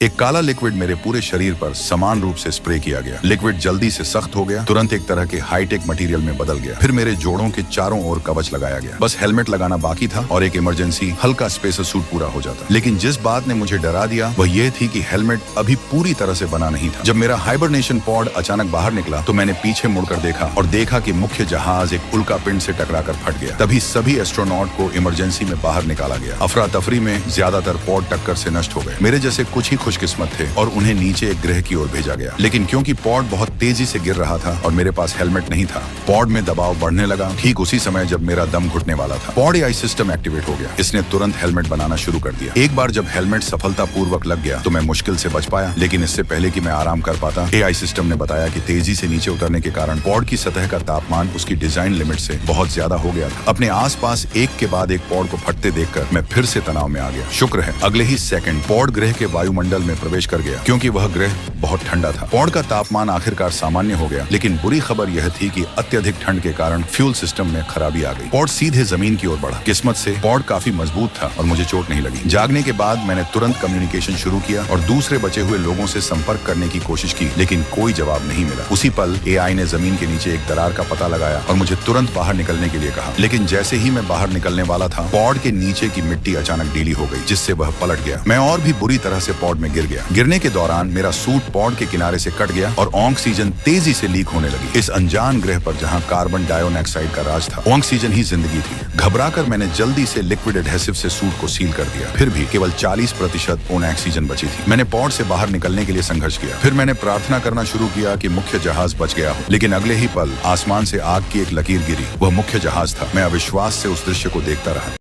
एक काला लिक्विड मेरे पूरे शरीर पर समान रूप से स्प्रे किया गया। लिक्विड जल्दी से सख्त हो गया, तुरंत एक तरह के हाईटेक मटेरियल में बदल गया। फिर मेरे जोड़ों के चारों ओर कवच लगाया गया। बस हेलमेट लगाना बाकी था और एक इमरजेंसी हल्का स्पेसर सूट पूरा हो जाता। लेकिन जिस बात ने मुझे डरा दिया वह यह थी कि हेलमेट अभी पूरी तरह से बना नहीं था। जब मेरा हाइबरनेशन पॉड अचानक बाहर निकला तो मैंने पीछे मुड़कर देखा और देखा कि मुख्य जहाज एक उल्का पिंड से टकराकर फट गया। तभी सभी एस्ट्रोनॉट को इमरजेंसी में बाहर निकाला गया। अफरा तफरी में ज्यादातर पॉड टक्कर से नष्ट हो गए। मेरे जैसे कुछ ही खुशकिस्मत थे और उन्हें नीचे एक ग्रह की ओर भेजा गया। लेकिन क्योंकि पॉड बहुत तेजी से गिर रहा था और मेरे पास हेलमेट नहीं था, पॉड में दबाव बढ़ने लगा। ठीक उसी समय जब मेरा दम घुटने वाला था, पॉड एआई सिस्टम एक्टिवेट हो गया। इसने तुरंत हेलमेट बनाना शुरू कर दिया। एक बार जब हेलमेट सफलतापूर्वक लग गया तो मैं मुश्किल से बच पाया। लेकिन इससे पहले कि मैं आराम कर पाता, एआई सिस्टम ने बताया कि तेजी से नीचे उतरने के कारण पॉड की सतह का तापमान उसकी डिजाइन लिमिट से बहुत ज्यादा हो गया था। अपने आसपास एक के बाद एक पॉड को फटते देखकर मैं फिर से तनाव में आ गया। शुक्र है अगले ही सेकंड पॉड ग्रह के वायुमंडल में प्रवेश कर गया, क्योंकि वह ग्रह बहुत ठंडा था। पॉड का तापमान आखिरकार सामान्य हो गया। लेकिन बुरी खबर यह थी कि अत्यधिक ठंड के कारण फ्यूल सिस्टम में खराबी आ गई। पॉड सीधे जमीन की ओर बढ़ा। किस्मत से पॉड काफी मजबूत था और मुझे चोट नहीं लगी। जागने के बाद मैंने तुरंत कम्युनिकेशन शुरू किया और दूसरे बचे हुए लोगों से संपर्क करने की कोशिश की, लेकिन कोई जवाब नहीं मिला। उसी पल एआई ने जमीन के नीचे एक दरार का पता लगाया और मुझे तुरंत बाहर निकलने के लिए कहा। लेकिन जैसे ही मैं बाहर निकलने वाला था, पॉड के नीचे की मिट्टी अचानक ढीली हो गई, जिससे वह पलट गया। मैं और भी बुरी तरह से पॉड में गिर गया। गिरने के दौरान मेरा सूट पॉड के किनारे से कट गया और ऑक्सीजन तेजी से लीक होने लगी। इस अनजान ग्रह पर जहां कार्बन डाइऑक्साइड का राज था, ऑक्सीजन ही जिंदगी थी। घबराकर मैंने जल्दी से लिक्विड एडहेसिव से सूट को सील कर दिया। फिर भी केवल 40% ऑक्सीजन बची थी। मैंने पॉड से बाहर निकलने के लिए संघर्ष किया। फिर मैंने प्रार्थना करना शुरू किया कि मुख्य जहाज बच गया हो। लेकिन अगले ही पल आसमान से आग की एक लकीर गिरी। वह मुख्य जहाज था। मैं अविश्वास से उस दृश्य को देखता रहा।